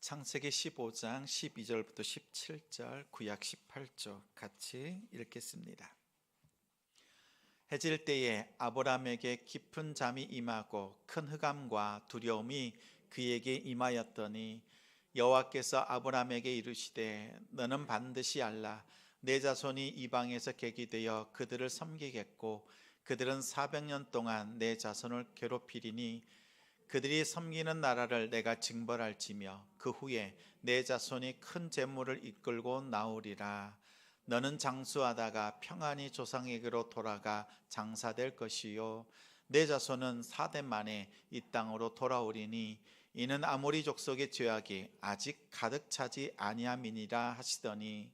창세기 15장 12절부터 17절, 구약 18쪽 같이 읽겠습니다. 해질 때에 아브라함에게 깊은 잠이 임하고 큰 흑암과 두려움이 그에게 임하였더니 여호와께서 아브라함에게 이르시되 너는 반드시 알라. 내 자손이 이방에서 객이 되어 그들을 섬기겠고 그들은 400년 동안 내 자손을 괴롭히리니 그들이 섬기는 나라를 내가 징벌할지며 그 후에 내 자손이 큰 재물을 이끌고 나오리라. 너는 장수하다가 평안히 조상에게로 돌아가 장사될 것이요 내 자손은 4대 만에 이 땅으로 돌아오리니 이는 아모리 족속의 죄악이 아직 가득 차지 아니함이니라 하시더니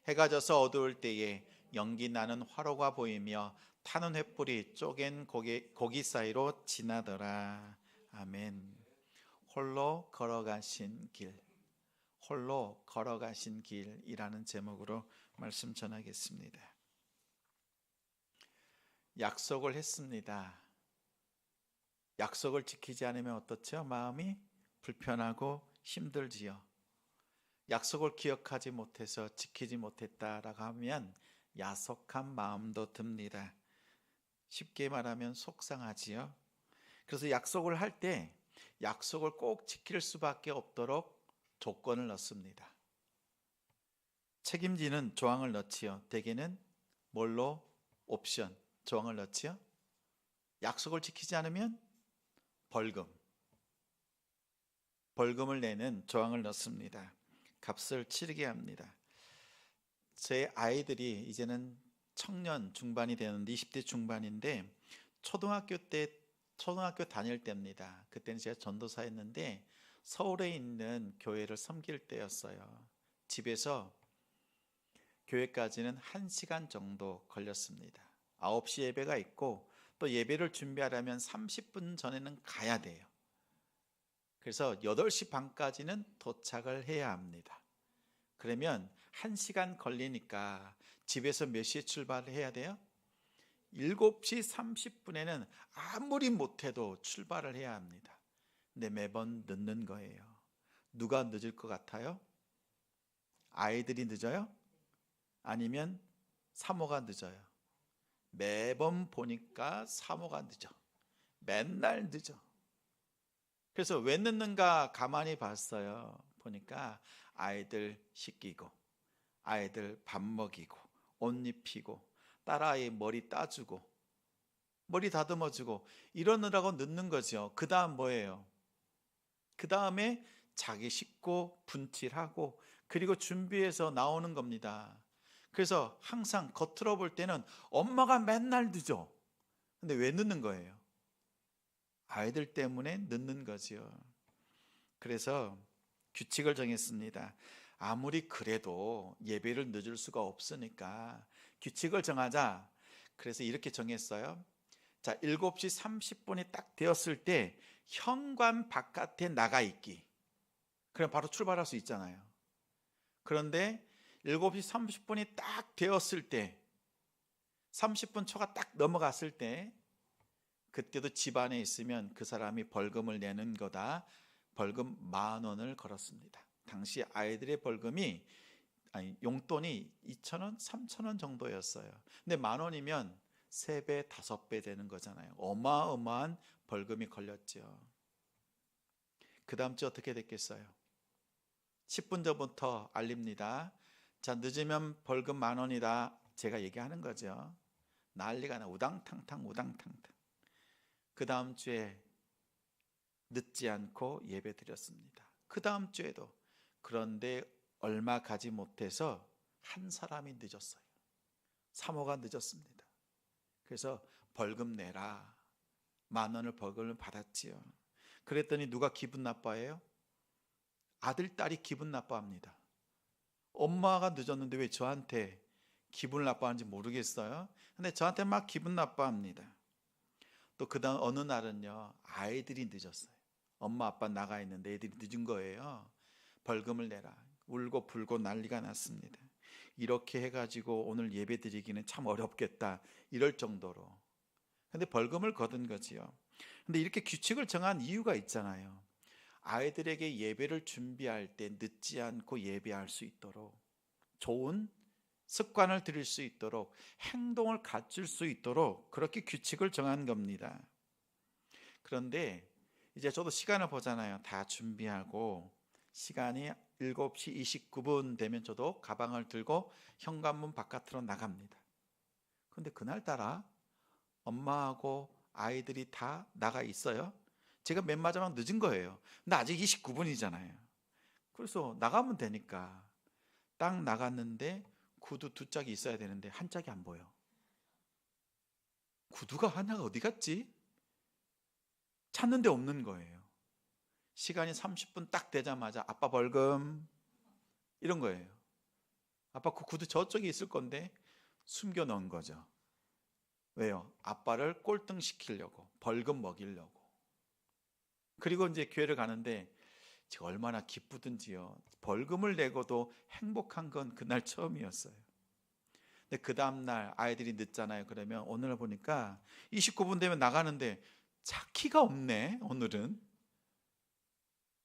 해가 져서 어두울 때에 연기 나는 화로가 보이며 타는 횃불이 쪼갠 고기 사이로 지나더라. 아멘. 홀로 걸어가신 길, 홀로 걸어가신 길이라는 제목으로 말씀 전하겠습니다. 약속을 했습니다. 약속을 지키지 않으면 어떻죠? 마음이 불편하고 힘들지요. 약속을 기억하지 못해서 지키지 못했다라고 하면 야속한 마음도 듭니다. 쉽게 말하면 속상하지요. 그래서 약속을 할 때 약속을 꼭 지킬 수밖에 없도록 조건을 넣습니다. 책임지는 조항을 넣지요. 대개는 뭘로? 옵션, 조항을 넣지요. 약속을 지키지 않으면 벌금을 내는 조항을 넣습니다. 값을 치르게 합니다. 제 아이들이 이제는 청년 중반이 되는데 20대 중반인데 초등학교 다닐 때입니다. 그때는 제가 전도사였는데 서울에 있는 교회를 섬길 때였어요. 집에서 교회까지는 1시간 정도 걸렸습니다. 9시 예배가 있고 또 예배를 준비하려면 30분 전에는 가야 돼요. 그래서 8시 반까지는 도착을 해야 합니다. 그러면 1시간 걸리니까 집에서 몇 시에 출발을 해야 돼요? 7시 30분에는 아무리 못해도 출발을 해야 합니다. 근데 매번 늦는 거예요. 누가 늦을 것 같아요? 아이들이 늦어요? 아니면 사모가 늦어요? 매번 보니까 사모가 늦어. 맨날 늦어. 그래서 왜 늦는가 가만히 봤어요. 보니까 아이들 씻기고 아이들 밥 먹이고 옷 입히고 딸아이 머리 따주고 머리 다듬어주고 이러느라고 늦는 거죠. 그 다음 뭐예요? 그 다음에 자기 씻고 분칠하고 그리고 준비해서 나오는 겁니다. 그래서 항상 겉으로 볼 때는 엄마가 맨날 늦어. 근데 왜 늦는 거예요? 아이들 때문에 늦는 거지요. 그래서 규칙을 정했습니다. 아무리 그래도 예배를 늦을 수가 없으니까 규칙을 정하자. 그래서 이렇게 정했어요. 자, 7시 30분이 딱 되었을 때 현관 바깥에 나가 있기. 그럼 바로 출발할 수 있잖아요. 그런데 7시 30분이 딱 되었을 때 30분 초가 딱 넘어갔을 때 그때도 집 안에 있으면 그 사람이 벌금을 내는 거다. 벌금 10,000원을 걸었습니다. 당시 아이들의 벌금이 용돈이 2,000원, 3,000원 정도였어요. 근데 10,000원이면 3배, 5배 되는 거잖아요. 어마어마한 벌금이 걸렸죠. 그 다음 주 어떻게 됐겠어요? 10분 전부터 알립니다. 자, 늦으면 벌금 10,000원이다. 제가 얘기하는 거죠. 난리가 나. 우당탕탕. 그 다음 주에 늦지 않고 예배 드렸습니다. 그 다음 주에도. 그런데 얼마 가지 못해서 한 사람이 늦었어요. 사모가 늦었습니다. 그래서 벌금 내라. 10,000원을 벌금을 받았지요. 그랬더니 누가 기분 나빠해요? 아들, 딸이 기분 나빠합니다. 엄마가 늦었는데 왜 저한테 기분 나빠하는지 모르겠어요. 근데 저한테 막 기분 나빠합니다. 또 그 다음 어느 날은요, 아이들이 늦었어요. 엄마 아빠 나가 있는데 애들이 늦은 거예요. 벌금을 내라. 울고 불고 난리가 났습니다. 이렇게 해가지고 오늘 예배 드리기는 참 어렵겠다 이럴 정도로. 근데 벌금을 거둔 거지요. 근데 이렇게 규칙을 정한 이유가 있잖아요. 아이들에게 예배를 준비할 때 늦지 않고 예배할 수 있도록, 좋은 습관을 들일 수 있도록, 행동을 갖출 수 있도록 그렇게 규칙을 정한 겁니다. 그런데 이제 저도 시간을 보잖아요. 다 준비하고 시간이 7시 29분 되면 저도 가방을 들고 현관문 바깥으로 나갑니다. 그런데 그날따라 엄마하고 아이들이 다 나가 있어요. 제가 맨 마지막 늦은 거예요. 근데 아직 29분이잖아요. 그래서 나가면 되니까 딱 나갔는데 구두 2짝이 있어야 되는데 한 짝이 안 보여. 구두가 하나가 어디 갔지? 찾는데 없는 거예요. 시간이 30분 딱 되자마자 아빠 벌금 이런 거예요. 아빠 그 구두 저쪽에 있을 건데 숨겨 넣은 거죠. 왜요? 아빠를 꼴등시키려고, 벌금 먹이려고. 그리고 이제 교회를 가는데 제가 얼마나 기쁘든지요. 벌금을 내고도 행복한 건 그날 처음이었어요. 근데 그 다음날 아이들이 늦잖아요. 그러면 오늘 보니까 29분 되면 나가는데 차키가 없네. 오늘은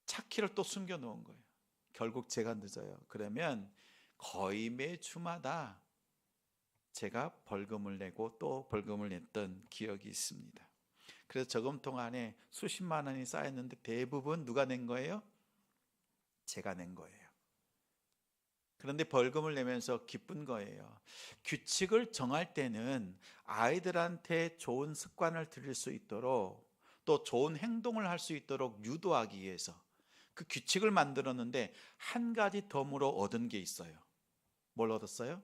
차키를 또 숨겨 놓은 거예요. 결국 제가 늦어요. 그러면 거의 매주마다 제가 벌금을 내고 또 벌금을 냈던 기억이 있습니다. 그래서 저금통 안에 수십만 원이 쌓였는데 대부분 누가 낸 거예요? 제가 낸 거예요. 그런데 벌금을 내면서 기쁜 거예요. 규칙을 정할 때는 아이들한테 좋은 습관을 들일 수 있도록 또 좋은 행동을 할 수 있도록 유도하기 위해서 그 규칙을 만들었는데 한 가지 덤으로 얻은 게 있어요. 뭘 얻었어요?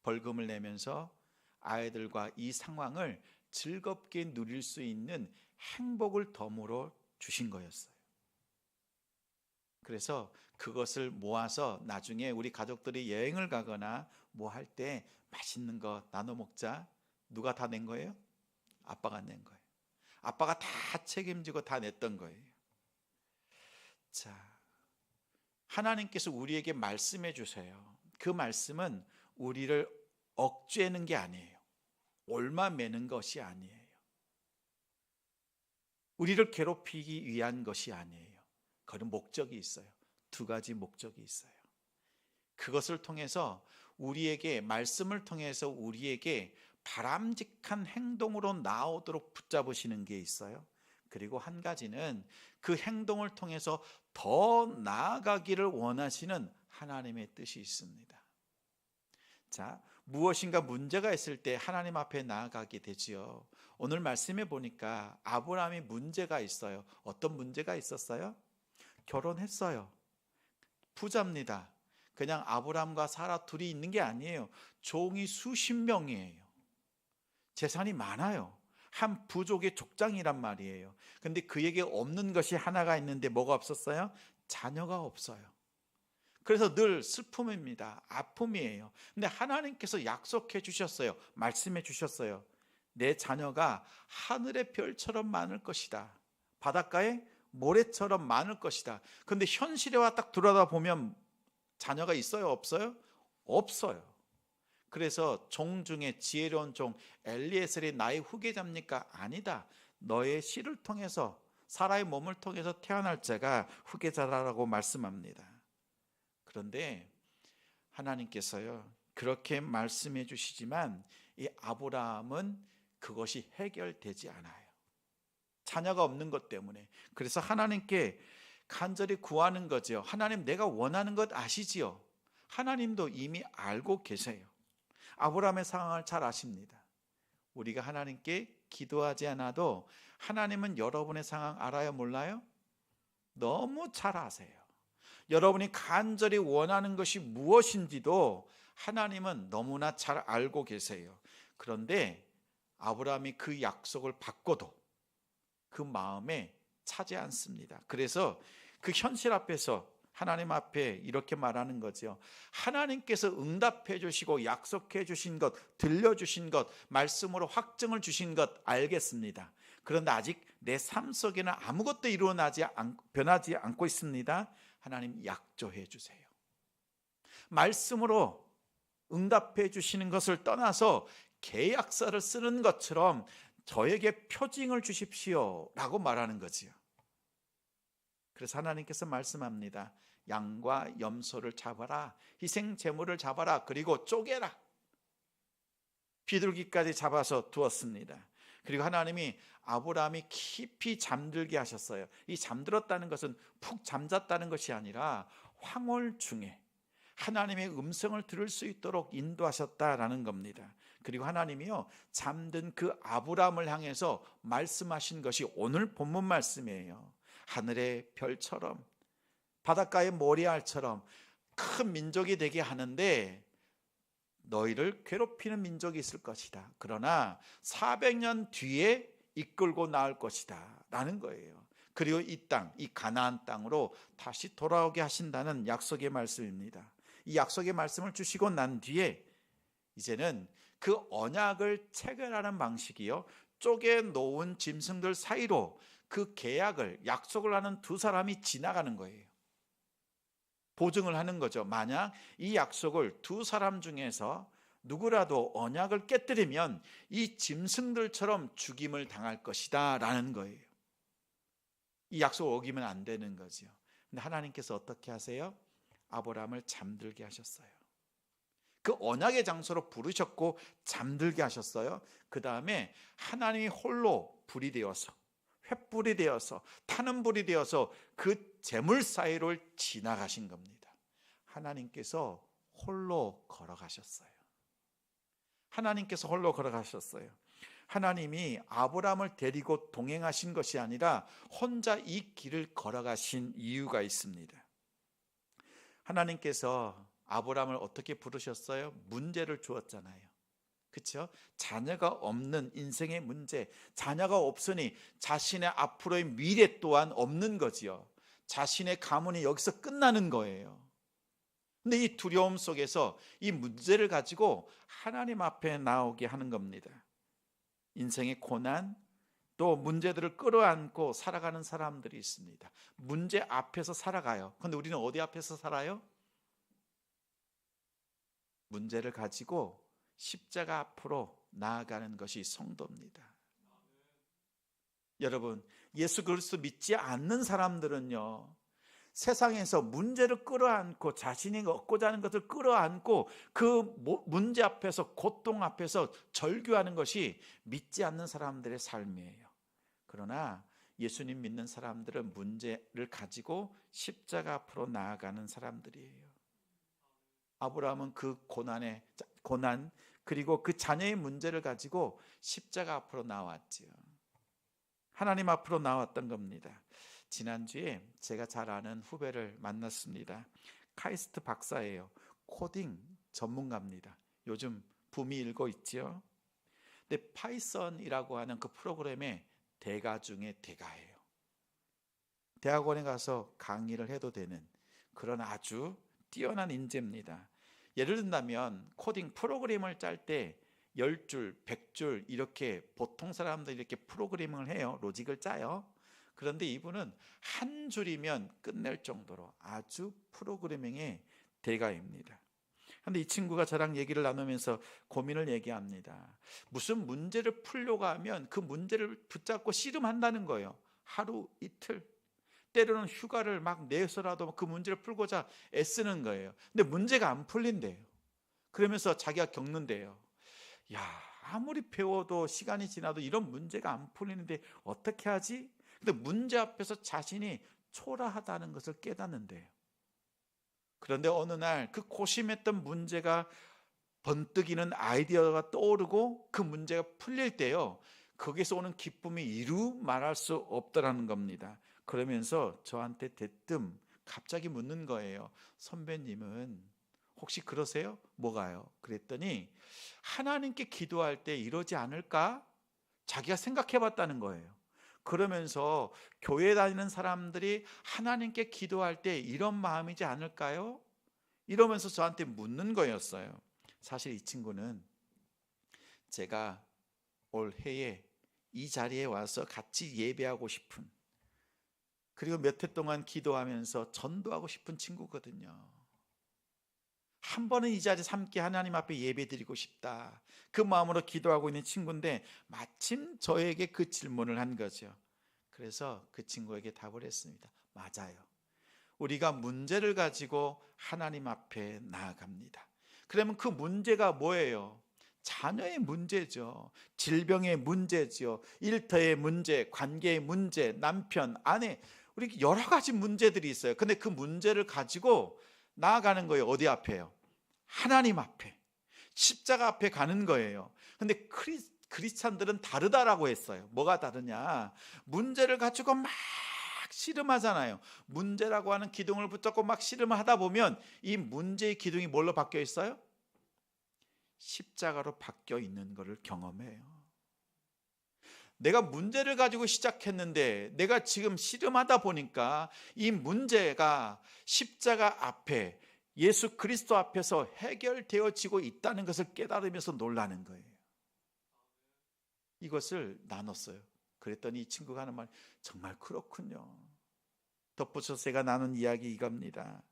벌금을 내면서 아이들과 이 상황을 즐겁게 누릴 수 있는 행복을 덤으로 주신 거였어요. 그래서 그것을 모아서 나중에 우리 가족들이 여행을 가거나 뭐 할 때 맛있는 거 나눠 먹자. 누가 다 낸 거예요? 아빠가 낸 거예요. 아빠가 다 책임지고 다 냈던 거예요. 자, 하나님께서 우리에게 말씀해 주세요. 그 말씀은 우리를 억제하는 게 아니에요. 옳아매는 것이 아니에요. 우리를 괴롭히기 위한 것이 아니에요. 그런 목적이 있어요. 2가지 목적이 있어요. 그것을 통해서 우리에게 말씀을 통해서 우리에게 바람직한 행동으로 나오도록 붙잡으시는 게 있어요. 그리고 한 가지는 그 행동을 통해서 더 나아가기를 원하시는 하나님의 뜻이 있습니다. 자, 무엇인가 문제가 있을 때 하나님 앞에 나아가게 되지요. 오늘 말씀해 보니까 아브라함이 문제가 있어요. 어떤 문제가 있었어요? 결혼했어요. 부자입니다. 그냥 아브라함과 사라 둘이 있는 게 아니에요. 종이 수십 명이에요. 재산이 많아요. 한 부족의 족장이란 말이에요. 근데 그에게 없는 것이 하나가 있는데 뭐가 없었어요? 자녀가 없어요. 그래서 늘 슬픔입니다. 아픔이에요. 근데 하나님께서 약속해 주셨어요. 말씀해 주셨어요. 내 자녀가 하늘의 별처럼 많을 것이다. 바닷가에 모래처럼 많을 것이다. 근데 현실에 와 딱 들여다 보면 자녀가 있어요? 없어요? 없어요. 그래서 종 중에 지혜로운 종 엘리에셀이 나의 후계자입니까? 아니다. 너의 씨를 통해서 사라의 몸을 통해서 태어날 자가 후계자라고 말씀합니다. 그런데 하나님께서요 그렇게 말씀해 주시지만 이 아브라함은 그것이 해결되지 않아요. 자녀가 없는 것 때문에. 그래서 하나님께 간절히 구하는 거죠. 하나님, 내가 원하는 것 아시지요? 하나님도 이미 알고 계세요. 아브라함의 상황을 잘 아십니다. 우리가 하나님께 기도하지 않아도 하나님은 여러분의 상황 알아요, 몰라요? 너무 잘 아세요. 여러분이 간절히 원하는 것이 무엇인지도 하나님은 너무나 잘 알고 계세요. 그런데 아브라함이 그 약속을 받고도 그 마음에 차지 않습니다. 그래서 그 현실 앞에서 하나님 앞에 이렇게 말하는 거죠. 하나님께서 응답해 주시고 약속해 주신 것, 들려주신 것, 말씀으로 확증을 주신 것 알겠습니다. 그런데 아직 내 삶 속에는 아무것도 변하지 않고 있습니다. 하나님 약조해 주세요. 말씀으로 응답해 주시는 것을 떠나서 계약서를 쓰는 것처럼 저에게 표징을 주십시오 라고 말하는 거지요. 그래서 하나님께서 말씀합니다. 양과 염소를 잡아라. 희생 제물을 잡아라. 그리고 쪼개라. 비둘기까지 잡아서 두었습니다. 그리고 하나님이 아브라함이 깊이 잠들게 하셨어요. 이 잠들었다는 것은 푹 잠잤다는 것이 아니라 황홀 중에 하나님의 음성을 들을 수 있도록 인도하셨다라는 겁니다. 그리고 하나님이요, 잠든 그 아브라함을 향해서 말씀하신 것이 오늘 본문 말씀이에요. 하늘의 별처럼 바닷가의 모래알처럼 큰 민족이 되게 하는데 너희를 괴롭히는 민족이 있을 것이다. 그러나 400년 뒤에 이끌고 나올 것이다 라는 거예요. 그리고 이 땅, 이 가나안 땅으로 다시 돌아오게 하신다는 약속의 말씀입니다. 이 약속의 말씀을 주시고 난 뒤에 이제는 그 언약을 체결하는 방식이요, 쪼개 놓은 짐승들 사이로 그 계약을, 약속을 하는 두 사람이 지나가는 거예요. 보증을 하는 거죠. 만약 이 약속을 두 사람 중에서 누구라도 언약을 깨뜨리면 이 짐승들처럼 죽임을 당할 것이다 라는 거예요. 이 약속을 어기면 안 되는 거죠. 근데 하나님께서 어떻게 하세요? 아브라함을 잠들게 하셨어요. 그 언약의 장소로 부르셨고 잠들게 하셨어요. 그 다음에 하나님이 홀로 불이 되어서, 횃불이 되어서, 타는 불이 되어서 그 재물 사이를 지나가신 겁니다. 하나님께서 홀로 걸어가셨어요. 하나님께서 홀로 걸어가셨어요. 하나님이 아브라함을 데리고 동행하신 것이 아니라 혼자 이 길을 걸어가신 이유가 있습니다. 하나님께서 아브라함을 어떻게 부르셨어요? 문제를 주었잖아요. 그렇죠? 자녀가 없는 인생의 문제, 자녀가 없으니 자신의 앞으로의 미래 또한 없는 거지요. 자신의 가문이 여기서 끝나는 거예요. 근데 이 두려움 속에서 이 문제를 가지고 하나님 앞에 나오게 하는 겁니다. 인생의 고난, 또 문제들을 끌어안고 살아가는 사람들이 있습니다. 문제 앞에서 살아가요. 근데 우리는 어디 앞에서 살아요? 문제를 가지고 십자가 앞으로 나아가는 것이 성도입니다. 여러분, 예수 그리스도 믿지 않는 사람들은요, 세상에서 문제를 끌어안고 자신이 얻고자 하는 것을 끌어안고 그 문제 앞에서, 고통 앞에서 절규하는 것이 믿지 않는 사람들의 삶이에요. 그러나 예수님 믿는 사람들은 문제를 가지고 십자가 앞으로 나아가는 사람들이에요. 아브라함은 그 고난 그리고 그 자녀의 문제를 가지고 십자가 앞으로 나왔지요. 하나님 앞으로 나왔던 겁니다. 지난주에 제가 잘 아는 후배를 만났습니다. 카이스트 박사예요. 코딩 전문가입니다. 요즘 붐이 일고 있죠. 근데 파이썬이라고 하는 그 프로그램의 대가 중에 대가예요. 대학원에 가서 강의를 해도 되는 그런 아주 뛰어난 인재입니다. 예를 든다면 코딩 프로그램을 짤 때 10줄, 100줄 이렇게 보통 사람들이 이렇게 프로그래밍을 해요. 로직을 짜요. 그런데 이분은 한 줄이면 끝낼 정도로 아주 프로그래밍의 대가입니다. 그런데 이 친구가 저랑 얘기를 나누면서 고민을 얘기합니다. 무슨 문제를 풀려고 하면 그 문제를 붙잡고 씨름한다는 거예요. 하루 이틀, 때로는 휴가를 막 내서라도 그 문제를 풀고자 애쓰는 거예요. 근데 문제가 안 풀린대요. 그러면서 자기가 겪는데요. 야, 아무리 배워도 시간이 지나도 이런 문제가 안 풀리는데 어떻게 하지? 근데 문제 앞에서 자신이 초라하다는 것을 깨닫는데요. 그런데 어느 날 그 고심했던 문제가 번뜩이는 아이디어가 떠오르고 그 문제가 풀릴 때요, 거기서 오는 기쁨이 이루 말할 수 없더라는 겁니다. 그러면서 저한테 대뜸 갑자기 묻는 거예요. 선배님은 혹시 그러세요? 뭐가요? 그랬더니 하나님께 기도할 때 이러지 않을까? 자기가 생각해 봤다는 거예요. 그러면서 교회 다니는 사람들이 하나님께 기도할 때 이런 마음이지 않을까요? 이러면서 저한테 묻는 거였어요. 사실 이 친구는 제가 올 해에 이 자리에 와서 같이 예배하고 싶은, 그리고 몇 해 동안 기도하면서 전도하고 싶은 친구거든요. 한 번은 이 자리에서 함께 하나님 앞에 예배드리고 싶다, 그 마음으로 기도하고 있는 친구인데 마침 저에게 그 질문을 한 거죠. 그래서 그 친구에게 답을 했습니다. 맞아요. 우리가 문제를 가지고 하나님 앞에 나아갑니다. 그러면 그 문제가 뭐예요? 자녀의 문제죠. 질병의 문제죠. 일터의 문제, 관계의 문제, 남편, 아내, 우리 여러 가지 문제들이 있어요. 근데 그 문제를 가지고 나아가는 거예요. 어디 앞에요? 하나님 앞에. 십자가 앞에 가는 거예요. 근데 크리스찬들은 다르다라고 했어요. 뭐가 다르냐? 문제를 가지고 막 씨름하잖아요. 문제라고 하는 기둥을 붙잡고 막 씨름하다 보면 이 문제의 기둥이 뭘로 바뀌어 있어요? 십자가로 바뀌어 있는 것을 경험해요. 내가 문제를 가지고 시작했는데 내가 지금 씨름하다 보니까 이 문제가 십자가 앞에 예수 그리스도 앞에서 해결되어지고 있다는 것을 깨달으면서 놀라는 거예요. 이것을 나눴어요. 그랬더니 이 친구가 하는 말, 정말 그렇군요. 덧붙여서 제가 나눈 이야기 이겁니다.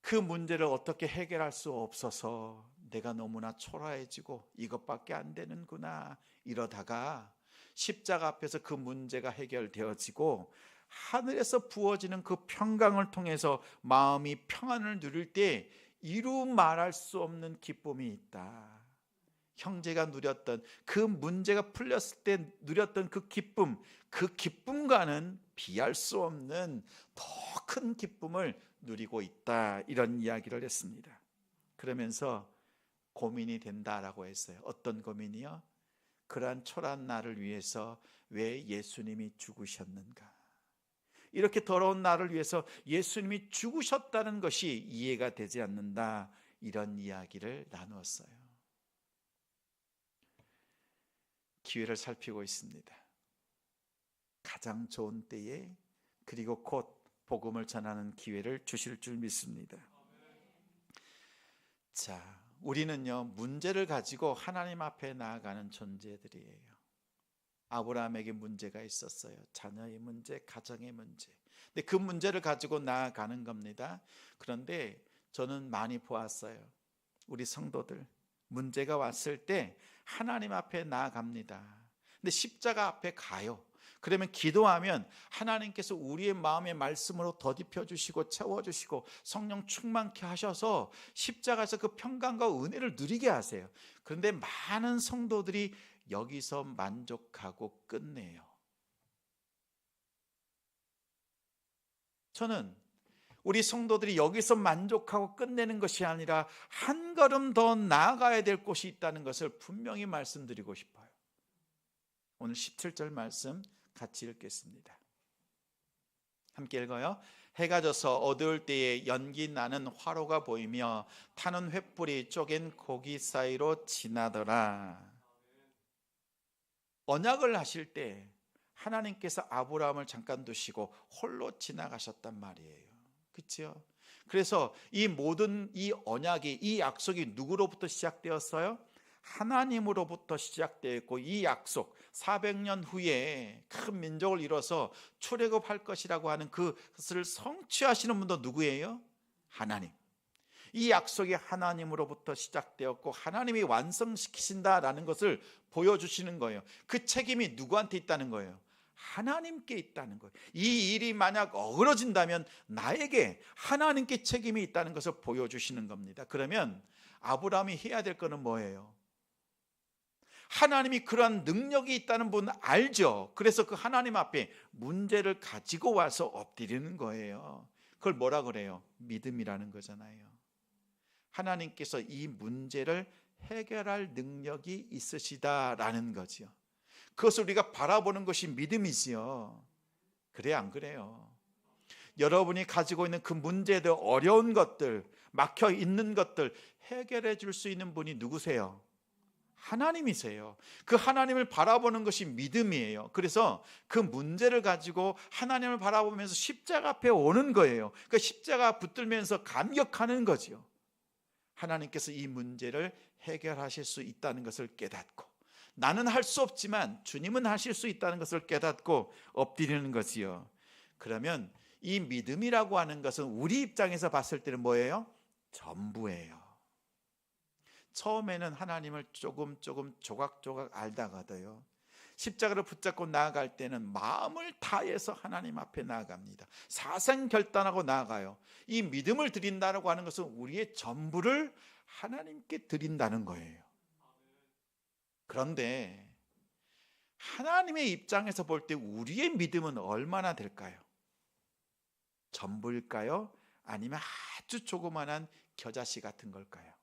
그 문제를 어떻게 해결할 수 없어서 내가 너무나 초라해지고 이것밖에 안 되는구나 이러다가 십자가 앞에서 그 문제가 해결되어지고 하늘에서 부어지는 그 평강을 통해서 마음이 평안을 누릴 때 이루 말할 수 없는 기쁨이 있다. 형제가 누렸던 그 문제가 풀렸을 때 누렸던 그 기쁨과는 비할 수 없는 더 큰 기쁨을 누리고 있다. 이런 이야기를 했습니다. 그러면서 고민이 된다라고 했어요. 어떤 고민이요? 그러한 초라한 나를 위해서 왜 예수님이 죽으셨는가? 이렇게 더러운 나를 위해서 예수님이 죽으셨다는 것이 이해가 되지 않는다. 이런 이야기를 나누었어요. 기회를 살피고 있습니다. 가장 좋은 때에 그리고 곧 복음을 전하는 기회를 주실 줄 믿습니다. 자, 우리는요 문제를 가지고 하나님 앞에 나아가는 존재들이에요. 아브라함에게 문제가 있었어요. 자녀의 문제, 가정의 문제. 근데 그 문제를 가지고 나아가는 겁니다. 그런데 저는 많이 보았어요. 우리 성도들 문제가 왔을 때 하나님 앞에 나아갑니다. 근데 십자가 앞에 가요. 그러면 기도하면 하나님께서 우리의 마음의 말씀으로 더딥혀 주시고 채워주시고 성령 충만케 하셔서 십자가에서 그 평강과 은혜를 누리게 하세요. 그런데 많은 성도들이 여기서 만족하고 끝내요. 저는 우리 성도들이 여기서 만족하고 끝내는 것이 아니라 한 걸음 더 나아가야 될 곳이 있다는 것을 분명히 말씀드리고 싶어요. 오늘 17절 말씀 같이 읽겠습니다. 함께 읽어요. 해가 져서 어두울 때에 연기 나는 화로가 보이며 타는 횃불이 쪼갠 고기 사이로 지나더라. 언약을 하실 때 하나님께서 아브라함을 잠깐 두시고 홀로 지나가셨단 말이에요. 그렇죠? 그래서 이 모든 이 언약이, 이 약속이 누구로부터 시작되었어요? 하나님으로부터 시작되었고, 이 약속 400년 후에 큰 민족을 이뤄서 출애굽할 것이라고 하는 그것을 성취하시는 분도 누구예요? 하나님. 이 약속이 하나님으로부터 시작되었고 하나님이 완성시키신다라는 것을 보여주시는 거예요. 그 책임이 누구한테 있다는 거예요? 하나님께 있다는 거예요. 이 일이 만약 어그러진다면 나에게 하나님께 책임이 있다는 것을 보여주시는 겁니다. 그러면 아브라함이 해야 될 거는 뭐예요? 하나님이 그러한 능력이 있다는 분 알죠. 그래서 그 하나님 앞에 문제를 가지고 와서 엎드리는 거예요. 그걸 뭐라 그래요? 믿음이라는 거잖아요. 하나님께서 이 문제를 해결할 능력이 있으시다라는 거죠. 그것을 우리가 바라보는 것이 믿음이지요. 그래 안 그래요? 여러분이 가지고 있는 그 문제들, 어려운 것들, 막혀 있는 것들 해결해 줄 수 있는 분이 누구세요? 하나님이세요. 그 하나님을 바라보는 것이 믿음이에요. 그래서 그 문제를 가지고 하나님을 바라보면서 십자가 앞에 오는 거예요. 그 십자가 붙들면서 감격하는 거지요. 하나님께서 이 문제를 해결하실 수 있다는 것을 깨닫고, 나는 할 수 없지만 주님은 하실 수 있다는 것을 깨닫고 엎드리는 거지요. 그러면 이 믿음이라고 하는 것은 우리 입장에서 봤을 때는 뭐예요? 전부예요. 처음에는 하나님을 조금 조각조각 알다가도요, 십자가를 붙잡고 나아갈 때는 마음을 다해서 하나님 앞에 나아갑니다. 사생결단하고 나아가요. 이 믿음을 드린다고 하는 것은 우리의 전부를 하나님께 드린다는 거예요. 그런데 하나님의 입장에서 볼 때 우리의 믿음은 얼마나 될까요? 전부일까요? 아니면 아주 조그만한 겨자씨 같은 걸까요?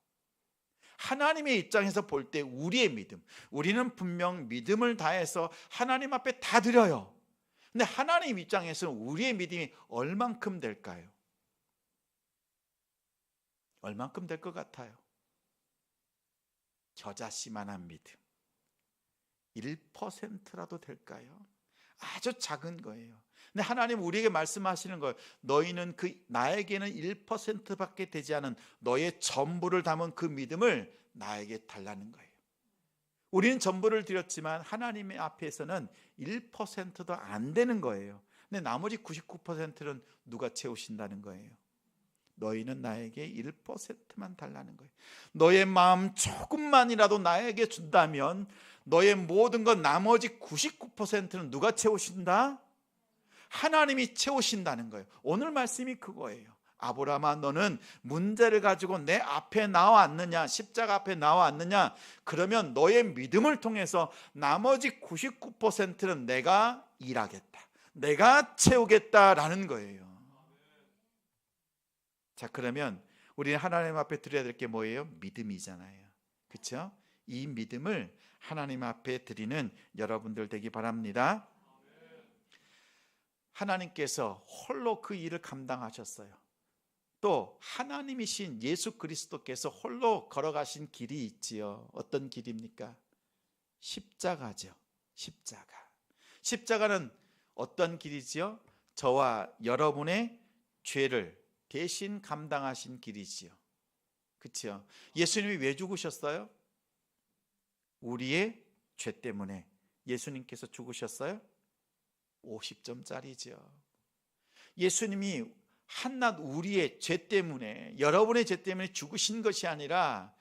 하나님의 입장에서 볼 때 우리의 믿음, 우리는 분명 믿음을 다해서 하나님 앞에 다 드려요. 근데 하나님 입장에서는 우리의 믿음이 얼만큼 될까요? 얼만큼 될 것 같아요? 겨자씨만한 믿음 1%라도 될까요? 아주 작은 거예요. 근데 하나님 우리에게 말씀하시는 거예요. 너희는 나에게는 1%밖에 되지 않은 너의 전부를 담은 그 믿음을 나에게 달라는 거예요. 우리는 전부를 드렸지만 하나님의 앞에서는 1%도 안 되는 거예요. 근데 나머지 99%는 누가 채우신다는 거예요? 너희는 나에게 1%만 달라는 거예요. 너의 마음 조금만이라도 나에게 준다면 너의 모든 것 나머지 99%는 누가 채우신다? 하나님이 채우신다는 거예요. 오늘 말씀이 그거예요. 아브라함아, 너는 문제를 가지고 내 앞에 나왔느냐, 십자가 앞에 나왔느냐, 그러면 너의 믿음을 통해서 나머지 99%는 내가 일하겠다, 내가 채우겠다라는 거예요. 자, 그러면 우리는 하나님 앞에 드려야 될 게 뭐예요? 믿음이잖아요. 그렇죠? 이 믿음을 하나님 앞에 드리는 여러분들 되기 바랍니다. 하나님께서 홀로 그 일을 감당하셨어요. 또 하나님이신 예수 그리스도께서 홀로 걸어가신 길이 있지요. 어떤 길입니까? 십자가죠. 십자가. 십자가는 어떤 길이지요? 저와 여러분의 죄를 대신 감당하신 길이지요. 그렇죠? 예수님이 왜 죽으셨어요? 우리의 죄 때문에 예수님께서 죽으셨어요? 50점짜리죠. 예수님이 한낱 우리의 죄 때문에, 여러분의 죄 때문에 죽으신 것이 아니라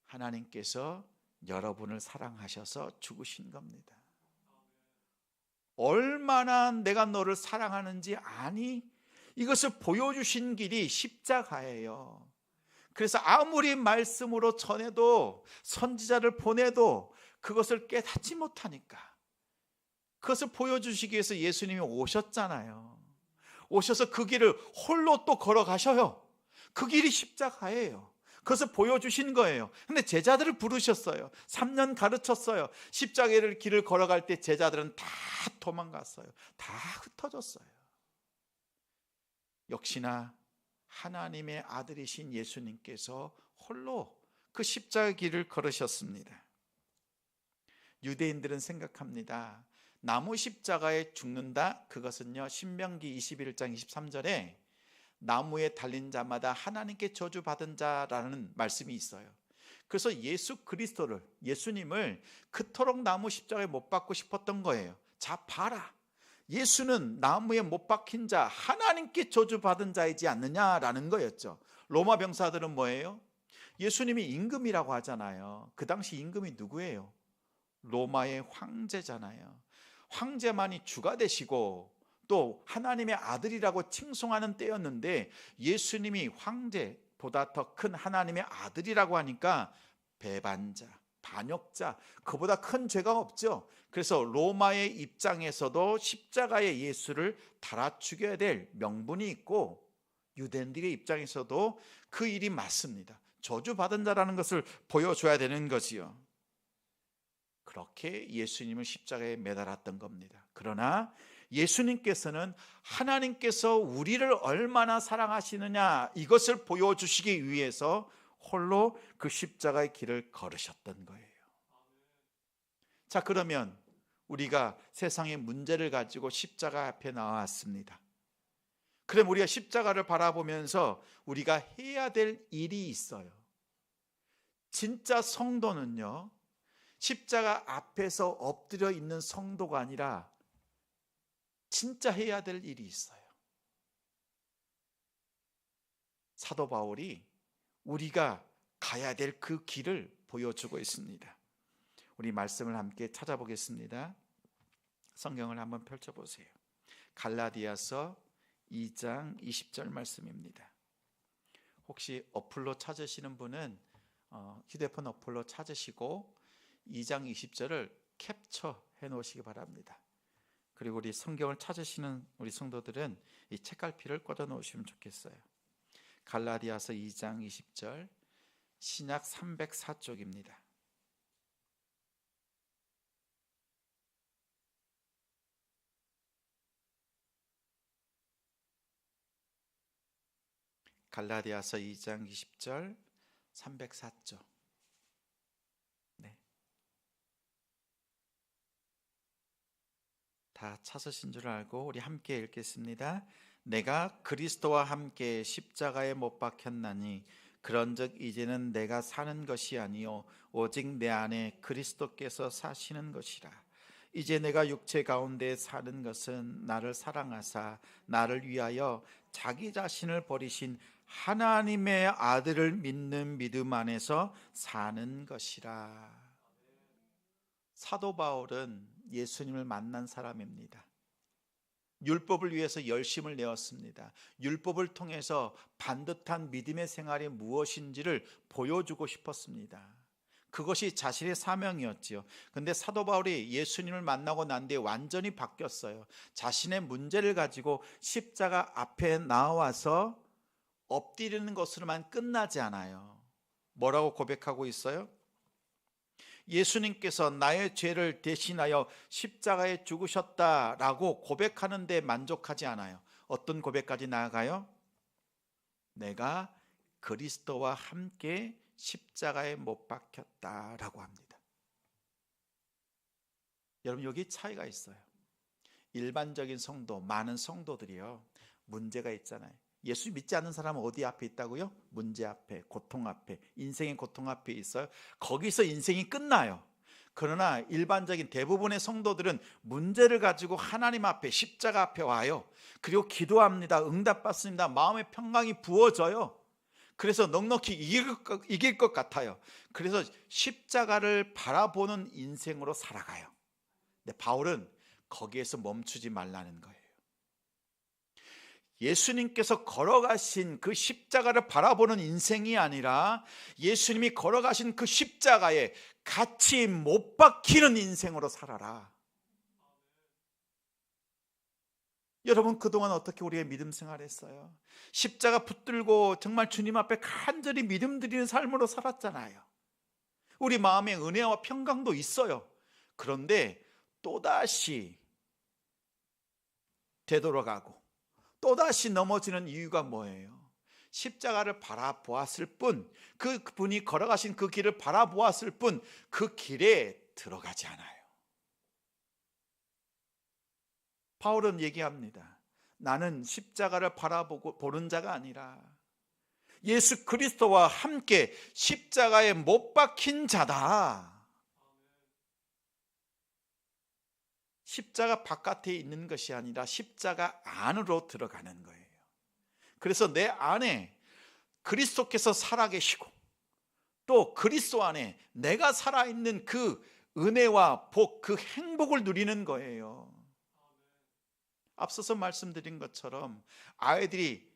하나님께서 여러분을 사랑하셔서 죽으신 겁니다. 얼마나 내가 너를 사랑하는지 아니? 이것을 보여주신 길이 십자가예요. 그래서 아무리 말씀으로 전해도, 선지자를 보내도 그것을 깨닫지 못하니까 그것을 보여주시기 위해서 예수님이 오셨잖아요. 오셔서 그 길을 홀로 또 걸어가셔요. 그 길이 십자가예요. 그것을 보여주신 거예요. 근데 제자들을 부르셨어요. 3년 가르쳤어요. 십자가의 길을 걸어갈 때 제자들은 다 도망갔어요. 다 흩어졌어요. 역시나 하나님의 아들이신 예수님께서 홀로 그 십자가의 길을 걸으셨습니다. 유대인들은 생각합니다. 나무 십자가에 죽는다? 그것은요, 신명기 21장 23절에 나무에 달린 자마다 하나님께 저주받은 자라는 말씀이 있어요. 그래서 예수 그리스도를, 예수님을 그토록 나무 십자가에 못 박고 싶었던 거예요. 자, 봐라, 예수는 나무에 못 박힌 자, 하나님께 저주받은 자이지 않느냐라는 거였죠. 로마 병사들은 뭐예요? 예수님이 임금이라고 하잖아요. 그 당시 임금이 누구예요? 로마의 황제잖아요. 황제만이 주가 되시고 또 하나님의 아들이라고 칭송하는 때였는데, 예수님이 황제보다 더 큰 하나님의 아들이라고 하니까 배반자, 반역자, 그보다 큰 죄가 없죠. 그래서 로마의 입장에서도 십자가에 예수를 달아 죽여야 될 명분이 있고, 유대인들의 입장에서도 그 일이 맞습니다. 저주받은 자라는 것을 보여줘야 되는 거지요. 그렇게 예수님을 십자가에 매달았던 겁니다. 그러나 예수님께서는 하나님께서 우리를 얼마나 사랑하시느냐, 이것을 보여주시기 위해서 홀로 그 십자가의 길을 걸으셨던 거예요. 자, 그러면 우리가 세상의 문제를 가지고 십자가 앞에 나왔습니다. 그럼 우리가 십자가를 바라보면서 우리가 해야 될 일이 있어요. 진짜 성도는요, 십자가 앞에서 엎드려 있는 성도가 아니라 진짜 해야 될 일이 있어요. 사도 바울이 우리가 가야 될 그 길을 보여주고 있습니다. 우리 말씀을 함께 찾아보겠습니다. 성경을 한번 펼쳐보세요. 갈라디아서 2장 20절 말씀입니다. 혹시 어플로 찾으시는 분은 휴대폰 어플로 찾으시고 2장 20절을 캡처해 놓으시기 바랍니다. 그리고 우리 성경을 찾으시는 우리 성도들은 이 책갈피를 꽂아 놓으시면 좋겠어요. 갈라디아서 2장 20절 신약 304쪽입니다. 갈라디아서 2장 20절 304쪽. 네. 다 찾으신 줄 알고 우리 함께 읽겠습니다. 내가 그리스도와 함께 십자가에 못 박혔나니 그런즉 이제는 내가 사는 것이 아니요 오직 내 안에 그리스도께서 사시는 것이라. 이제 내가 육체 가운데 사는 것은 나를 사랑하사 나를 위하여 자기 자신을 버리신 하나님의 아들을 믿는 믿음 안에서 사는 것이라. 사도 바울은 예수님을 만난 사람입니다. 율법을 위해서 열심을 내었습니다. 율법을 통해서 반듯한 믿음의 생활이 무엇인지를 보여주고 싶었습니다. 그것이 자신의 사명이었지요. 근데 사도 바울이 예수님을 만나고 난 뒤에 완전히 바뀌었어요. 자신의 문제를 가지고 십자가 앞에 나와서 엎드리는 것으로만 끝나지 않아요. 뭐라고 고백하고 있어요? 예수님께서 나의 죄를 대신하여 십자가에 죽으셨다라고 고백하는 데 만족하지 않아요. 어떤 고백까지 나아가요? 내가 그리스도와 함께 십자가에 못 박혔다라고 합니다. 여러분, 여기 차이가 있어요. 일반적인 성도, 많은 성도들이요, 문제가 있잖아요. 예수 믿지 않는 사람은 어디 앞에 있다고요? 문제 앞에, 고통 앞에, 인생의 고통 앞에 있어요. 거기서 인생이 끝나요. 그러나 일반적인 대부분의 성도들은 문제를 가지고 하나님 앞에, 십자가 앞에 와요. 그리고 기도합니다. 응답받습니다. 마음의 평강이 부어져요. 그래서 넉넉히 이길 것 같아요. 그래서 십자가를 바라보는 인생으로 살아가요. 근데 바울은 거기에서 멈추지 말라는 거예요. 예수님께서 걸어가신 그 십자가를 바라보는 인생이 아니라 예수님이 걸어가신 그 십자가에 같이 못 박히는 인생으로 살아라. 여러분, 그동안 어떻게 우리의 믿음 생활했어요? 십자가 붙들고 정말 주님 앞에 간절히 믿음 드리는 삶으로 살았잖아요. 우리 마음에 은혜와 평강도 있어요. 그런데 또다시 되돌아가고 또다시 넘어지는 이유가 뭐예요? 십자가를 바라보았을 뿐, 그분이 걸어가신 그 길을 바라보았을 뿐, 그 길에 들어가지 않아요. 바울은 얘기합니다. 나는 십자가를 바라보는 자가 아니라 예수 그리스도와 함께 십자가에 못 박힌 자다. 십자가 바깥에 있는 것이 아니라 십자가 안으로 들어가는 거예요. 그래서 내 안에 그리스도께서 살아계시고 또 그리스도 안에 내가 살아있는 그 은혜와 복, 그 행복을 누리는 거예요. 앞서서 말씀드린 것처럼 아이들이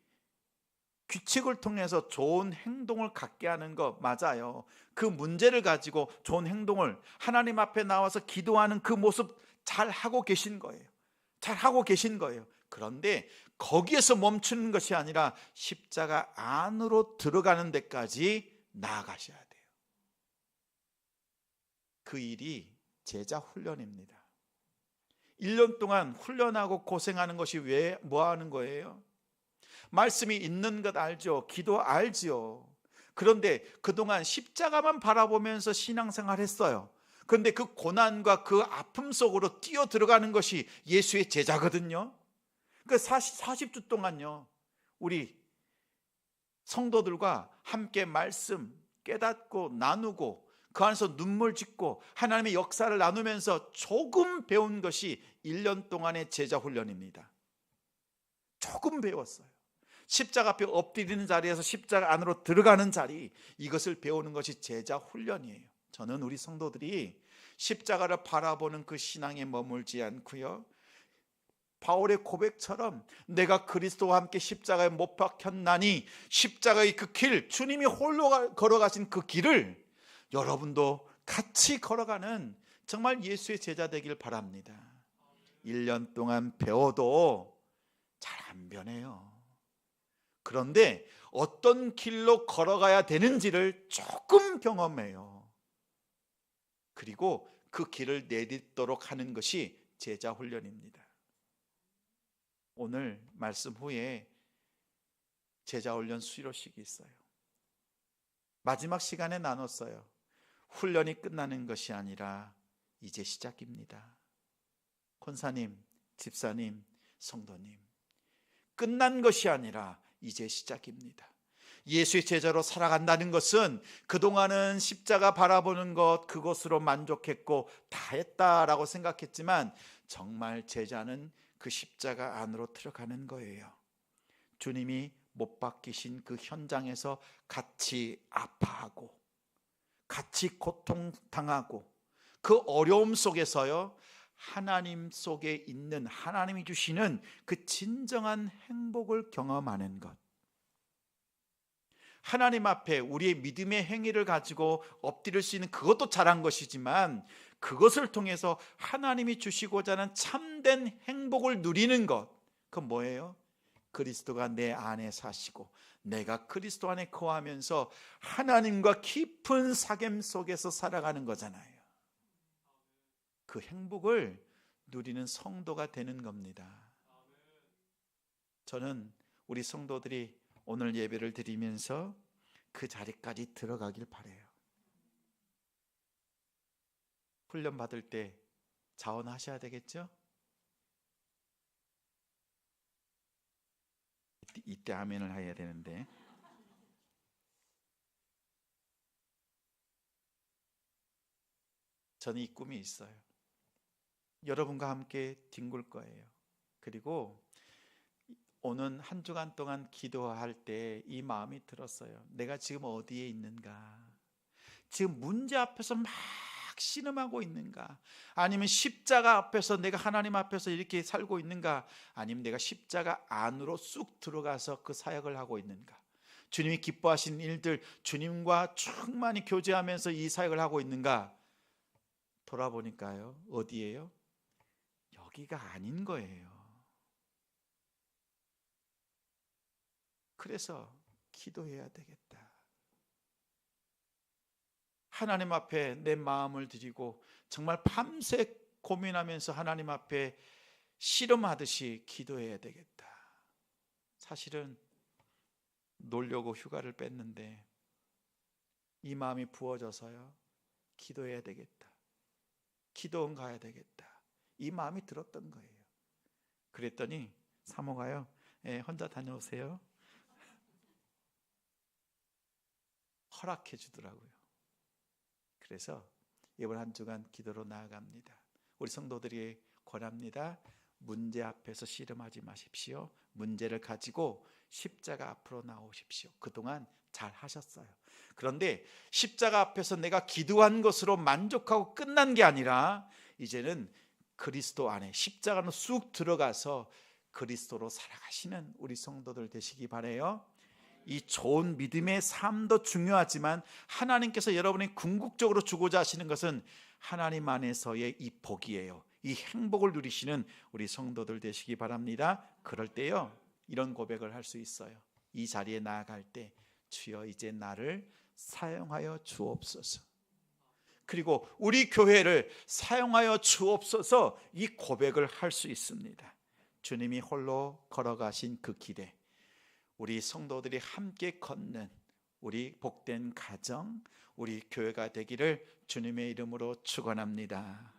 규칙을 통해서 좋은 행동을 갖게 하는 거 맞아요. 그 문제를 가지고 좋은 행동을 하나님 앞에 나와서 기도하는 그 모습 잘 하고 계신 거예요. 잘 하고 계신 거예요. 그런데 거기에서 멈추는 것이 아니라 십자가 안으로 들어가는 데까지 나아가셔야 돼요. 그 일이 제자 훈련입니다. 1년 동안 훈련하고 고생하는 것이 왜 뭐 하는 거예요? 말씀이 있는 것 알죠? 기도 알지요? 그런데 그동안 십자가만 바라보면서 신앙생활 했어요. 그런데 그 고난과 그 아픔 속으로 뛰어 들어가는 것이 예수의 제자거든요. 그 40주 동안요, 우리 성도들과 함께 말씀 깨닫고 나누고 그 안에서 눈물 짓고 하나님의 역사를 나누면서 조금 배운 것이 1년 동안의 제자 훈련입니다. 조금 배웠어요. 십자가 앞에 엎드리는 자리에서 십자가 안으로 들어가는 자리, 이것을 배우는 것이 제자 훈련이에요. 저는 우리 성도들이 십자가를 바라보는 그 신앙에 머물지 않고요, 바울의 고백처럼 내가 그리스도와 함께 십자가에 못 박혔나니 십자가의 그 길, 주님이 홀로 걸어가신 그 길을 여러분도 같이 걸어가는 정말 예수의 제자 되길 바랍니다. 1년 동안 배워도 잘 안 변해요. 그런데 어떤 길로 걸어가야 되는지를 조금 경험해요. 그리고 그 길을 내딛도록 하는 것이 제자 훈련입니다. 오늘 말씀 후에 제자 훈련 수료식이 있어요. 마지막 시간에 나눴어요. 훈련이 끝나는 것이 아니라 이제 시작입니다. 권사님, 집사님, 성도님, 끝난 것이 아니라 이제 시작입니다. 예수의 제자로 살아간다는 것은 그동안은 십자가 바라보는 것, 그것으로 만족했고 다 했다라고 생각했지만 정말 제자는 그 십자가 안으로 들어가는 거예요. 주님이 못 박히신 그 현장에서 같이 아파하고 같이 고통당하고 그 어려움 속에서요, 하나님 속에 있는 하나님이 주시는 그 진정한 행복을 경험하는 것, 하나님 앞에 우리의 믿음의 행위를 가지고 엎드릴 수 있는 그것도 잘한 것이지만 그것을 통해서 하나님이 주시고자 하는 참된 행복을 누리는 것, 그건 뭐예요? 그리스도가 내 안에 사시고 내가 그리스도 안에 거하면서 하나님과 깊은 사귐 속에서 살아가는 거잖아요. 그 행복을 누리는 성도가 되는 겁니다. 저는 우리 성도들이 오늘 예배를 드리면서 그 자리까지 들어가길 바라요. 훈련 받을 때 자원하셔야 되겠죠? 이때 아멘을 해야 되는데, 저는 이 꿈이 있어요. 여러분과 함께 뒹굴 거예요. 그리고 오는 한 주간 동안 기도할 때 이 마음이 들었어요. 내가 지금 어디에 있는가? 지금 문제 앞에서 막 신음하고 있는가? 아니면 십자가 앞에서 내가 하나님 앞에서 이렇게 살고 있는가? 아니면 내가 십자가 안으로 쑥 들어가서 그 사역을 하고 있는가? 주님이 기뻐하시는 일들, 주님과 충만히 교제하면서 이 사역을 하고 있는가? 돌아보니까요, 어디예요? 여기가 아닌 거예요. 그래서 기도해야 되겠다. 하나님 앞에 내 마음을 드리고 정말 밤새 고민하면서 하나님 앞에 씨름하듯이 기도해야 되겠다. 사실은 놀려고 휴가를 뺐는데 이 마음이 부어져서요, 기도해야 되겠다, 기도원 가야 되겠다, 이 마음이 들었던 거예요. 그랬더니 사모가요, 혼자 다녀오세요, 허락해 주더라고요. 그래서 이번 한 주간 기도로 나아갑니다. 우리 성도들이 권합니다. 문제 앞에서 씨름하지 마십시오. 문제를 가지고 십자가 앞으로 나오십시오. 그동안 잘 하셨어요. 그런데 십자가 앞에서 내가 기도한 것으로 만족하고 끝난 게 아니라 이제는 그리스도 안에 십자가로 쑥 들어가서 그리스도로 살아가시는 우리 성도들 되시기 바라요. 이 좋은 믿음의 삶도 중요하지만 하나님께서 여러분이 궁극적으로 주고자 하시는 것은 하나님 안에서의 이 복이에요. 이 행복을 누리시는 우리 성도들 되시기 바랍니다. 그럴 때요, 이런 고백을 할 수 있어요. 이 자리에 나아갈 때 주여 이제 나를 사용하여 주옵소서. 그리고 우리 교회를 사용하여 주옵소서, 이 고백을 할 수 있습니다. 주님이 홀로 걸어가신 그 길에 우리 성도들이 함께 걷는 우리 복된 가정, 우리 교회가 되기를 주님의 이름으로 축원합니다.